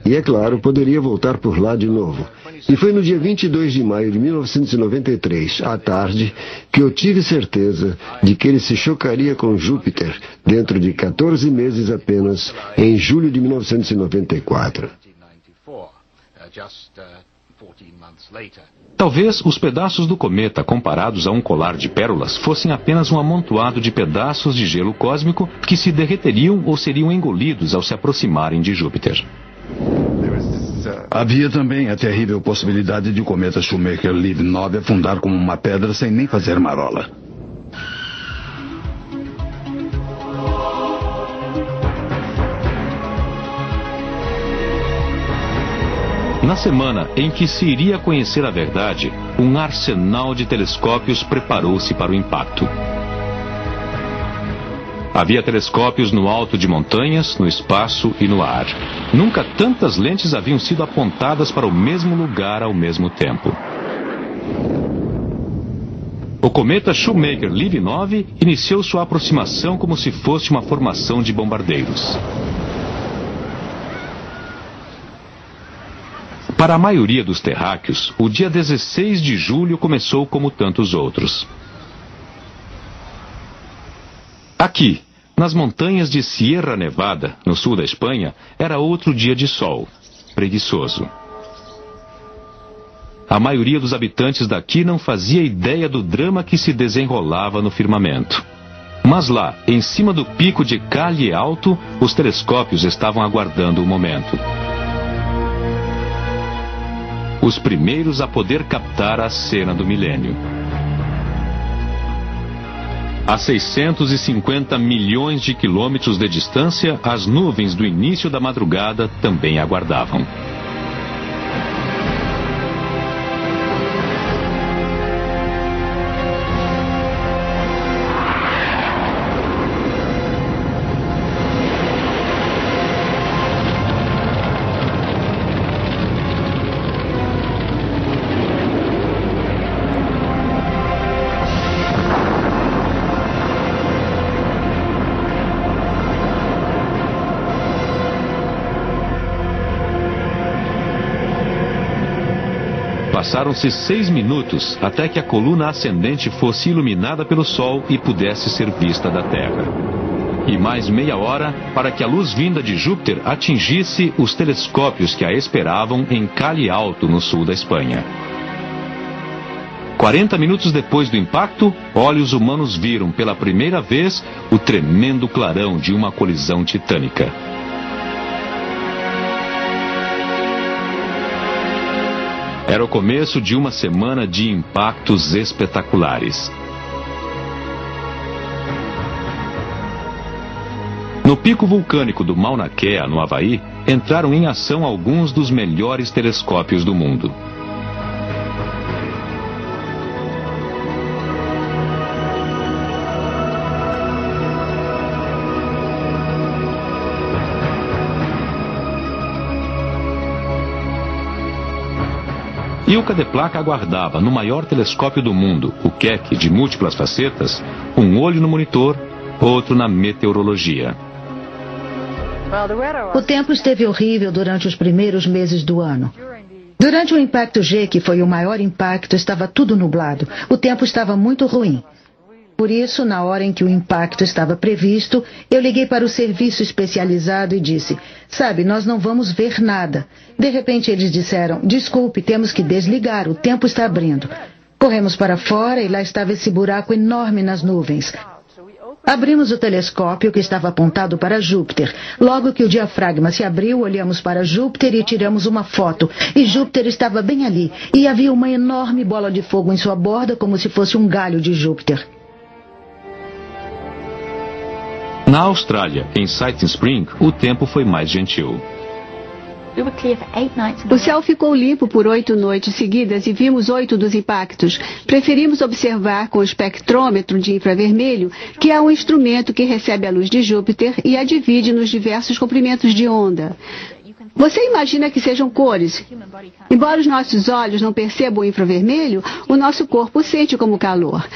E, é claro, poderia voltar por lá de novo. E foi no dia 22 de maio de 1993, à tarde, que eu tive certeza de que ele se chocaria com Júpiter dentro de 14 meses apenas, em julho de 1994. Talvez os pedaços do cometa comparados a um colar de pérolas fossem apenas um amontoado de pedaços de gelo cósmico que se derreteriam ou seriam engolidos ao se aproximarem de Júpiter. Havia também a terrível possibilidade de o cometa Shoemaker-Levy 9 afundar como uma pedra sem nem fazer marola. Na semana em que se iria conhecer a verdade, um arsenal de telescópios preparou-se para o impacto. Havia telescópios no alto de montanhas, no espaço e no ar. Nunca tantas lentes haviam sido apontadas para o mesmo lugar ao mesmo tempo. O cometa Shoemaker-Levy 9 iniciou sua aproximação como se fosse uma formação de bombardeiros. Para a maioria dos terráqueos, o dia 16 de julho começou como tantos outros. Aqui, nas montanhas de Sierra Nevada, no sul da Espanha, era outro dia de sol, preguiçoso. A maioria dos habitantes daqui não fazia ideia do drama que se desenrolava no firmamento. Mas lá, em cima do pico de Calle Alto, os telescópios estavam aguardando o momento. Os primeiros a poder captar a cena do milênio. A 650 milhões de quilômetros de distância, as nuvens do início da madrugada também aguardavam. Passaram-se 6 minutos até que a coluna ascendente fosse iluminada pelo Sol e pudesse ser vista da Terra. E mais meia hora para que a luz vinda de Júpiter atingisse os telescópios que a esperavam em Calle Alto, no sul da Espanha. 40 minutos depois do impacto, olhos humanos viram pela primeira vez o tremendo clarão de uma colisão titânica. Era o começo de uma semana de impactos espetaculares. No pico vulcânico do Mauna Kea, no Havaí, entraram em ação alguns dos melhores telescópios do mundo. E o Cadeplaca aguardava, no maior telescópio do mundo, o Keck de múltiplas facetas, um olho no monitor, outro na meteorologia. O tempo esteve horrível durante os primeiros meses do ano. Durante o impacto G, que foi o maior impacto, estava tudo nublado. O tempo estava muito ruim. Por isso, na hora em que o impacto estava previsto, eu liguei para o serviço especializado e disse: sabe, nós não vamos ver nada. De repente eles disseram: desculpe, temos que desligar, o tempo está abrindo. Corremos para fora e lá estava esse buraco enorme nas nuvens. Abrimos o telescópio que estava apontado para Júpiter. Logo que o diafragma se abriu, olhamos para Júpiter e tiramos uma foto. E Júpiter estava bem ali. E havia uma enorme bola de fogo em sua borda, como se fosse um galho de Júpiter. Na Austrália, em Sighting Spring, o tempo foi mais gentil. O céu ficou limpo por 8 noites seguidas e vimos 8 dos impactos. Preferimos observar com o espectrômetro de infravermelho, que é um instrumento que recebe a luz de Júpiter e a divide nos diversos comprimentos de onda. Você imagina que sejam cores. Embora os nossos olhos não percebam o infravermelho, o nosso corpo sente como calor.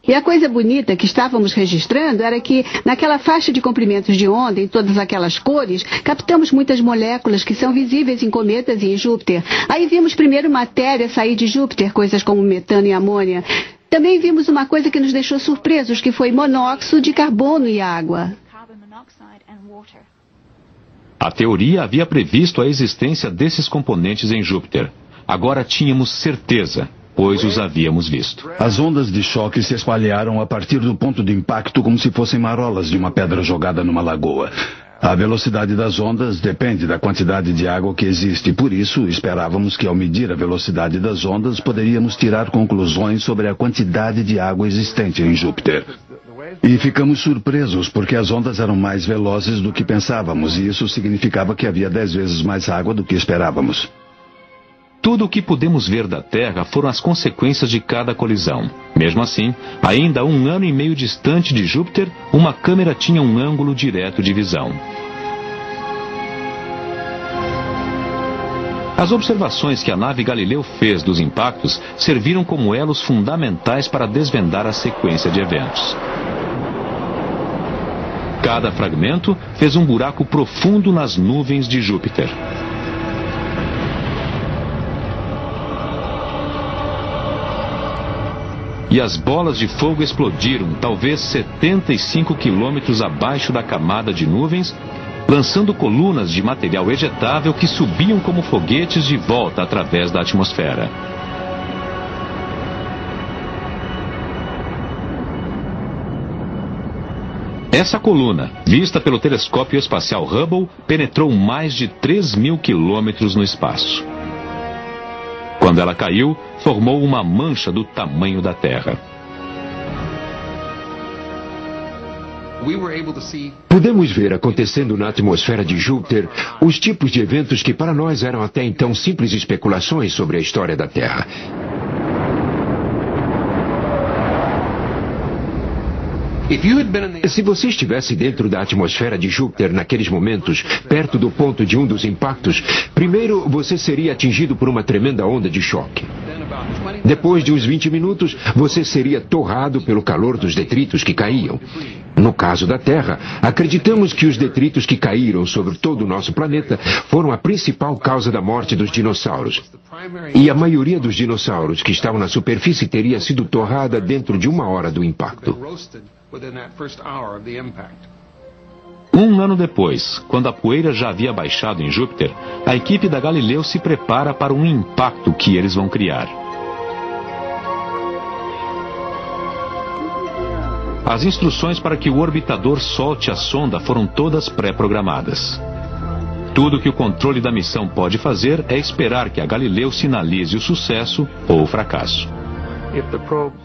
E a coisa bonita que estávamos registrando era que, naquela faixa de comprimentos de onda, em todas aquelas cores, captamos muitas moléculas que são visíveis em cometas e em Júpiter. Aí vimos primeiro matéria sair de Júpiter, coisas como metano e amônia. Também vimos uma coisa que nos deixou surpresos, que foi monóxido de carbono e água. A teoria havia previsto a existência desses componentes em Júpiter. Agora tínhamos certeza, pois os havíamos visto. As ondas de choque se espalharam a partir do ponto de impacto como se fossem marolas de uma pedra jogada numa lagoa. A velocidade das ondas depende da quantidade de água que existe. Por isso, esperávamos que ao medir a velocidade das ondas, poderíamos tirar conclusões sobre a quantidade de água existente em Júpiter. E ficamos surpresos porque as ondas eram mais velozes do que pensávamos, e isso significava que havia 10 vezes mais água do que esperávamos. Tudo o que pudemos ver da Terra foram as consequências de cada colisão. Mesmo assim, ainda 1 ano e meio distante de Júpiter, uma câmera tinha um ângulo direto de visão. As observações que a nave Galileu fez dos impactos serviram como elos fundamentais para desvendar a sequência de eventos. Cada fragmento fez um buraco profundo nas nuvens de Júpiter. E as bolas de fogo explodiram, talvez 75 quilômetros abaixo da camada de nuvens, lançando colunas de material ejetável que subiam como foguetes de volta através da atmosfera. Essa coluna, vista pelo telescópio espacial Hubble, penetrou mais de 3.000 quilômetros no espaço. Quando ela caiu, formou uma mancha do tamanho da Terra. Pudemos ver acontecendo na atmosfera de Júpiter os tipos de eventos que para nós eram até então simples especulações sobre a história da Terra. Se você estivesse dentro da atmosfera de Júpiter naqueles momentos, perto do ponto de um dos impactos, primeiro você seria atingido por uma tremenda onda de choque. Depois de uns 20 minutos, você seria torrado pelo calor dos detritos que caíam. No caso da Terra, acreditamos que os detritos que caíram sobre todo o nosso planeta foram a principal causa da morte dos dinossauros. E a maioria dos dinossauros que estavam na superfície teria sido torrada dentro de 1 hora do impacto. 1 ano depois, quando a poeira já havia baixado em Júpiter, a equipe da Galileu se prepara para um impacto que eles vão criar. As instruções para que o orbitador solte a sonda foram todas pré-programadas. Tudo que o controle da missão pode fazer é esperar que a Galileu sinalize o sucesso ou o fracasso.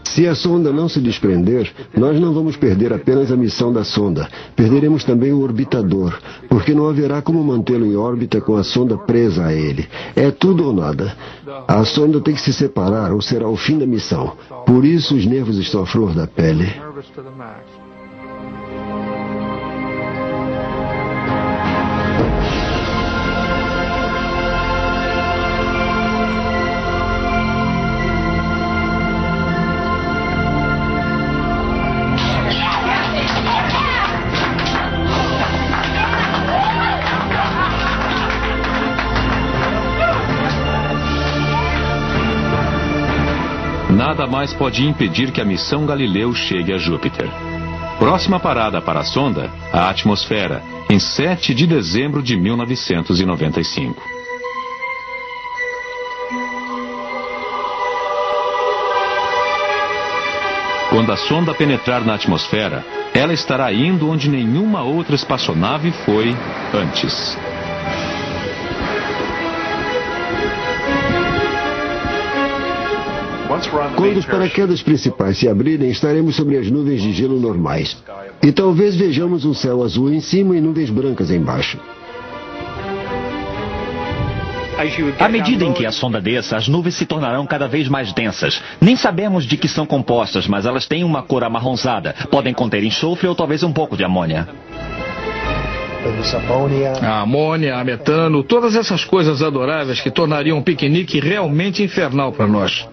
Se a sonda não se desprender, nós não vamos perder apenas a missão da sonda. Perderemos também o orbitador, porque não haverá como mantê-lo em órbita com a sonda presa a ele. É tudo ou nada. A sonda tem que se separar ou será o fim da missão. Por isso os nervos estão à flor da pele. Nada mais pode impedir que a missão Galileu chegue a Júpiter. Próxima parada para a sonda, a atmosfera, em 7 de dezembro de 1995. Quando a sonda penetrar na atmosfera, ela estará indo onde nenhuma outra espaçonave foi antes. Quando os paraquedas principais se abrirem, estaremos sobre as nuvens de gelo normais. E talvez vejamos um céu azul em cima e nuvens brancas embaixo. À medida em que a sonda desça, as nuvens se tornarão cada vez mais densas. Nem sabemos de que são compostas, mas elas têm uma cor amarronzada. Podem conter enxofre ou talvez um pouco de amônia. A amônia, a metano, todas essas coisas adoráveis que tornariam um piquenique realmente infernal para nós.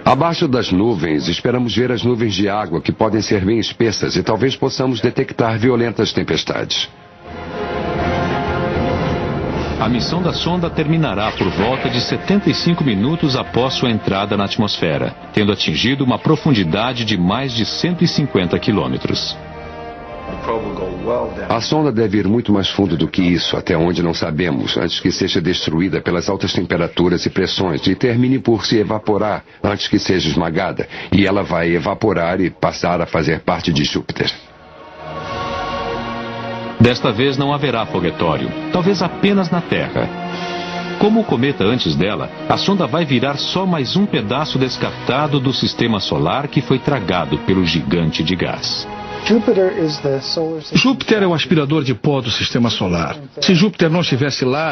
Abaixo das nuvens, esperamos ver as nuvens de água que podem ser bem espessas e talvez possamos detectar violentas tempestades. A missão da sonda terminará por volta de 75 minutos após sua entrada na atmosfera, tendo atingido uma profundidade de mais de 150 quilômetros. A sonda deve ir muito mais fundo do que isso, até onde não sabemos, antes que seja destruída pelas altas temperaturas e pressões e termine por se evaporar antes que seja esmagada. E ela vai evaporar e passar a fazer parte de Júpiter. Desta vez não haverá foguetório, talvez apenas na Terra. Como o cometa antes dela, a sonda vai virar só mais um pedaço descartado do sistema solar que foi tragado pelo gigante de gás. Júpiter é o aspirador de pó do sistema solar. Se Júpiter não estivesse lá,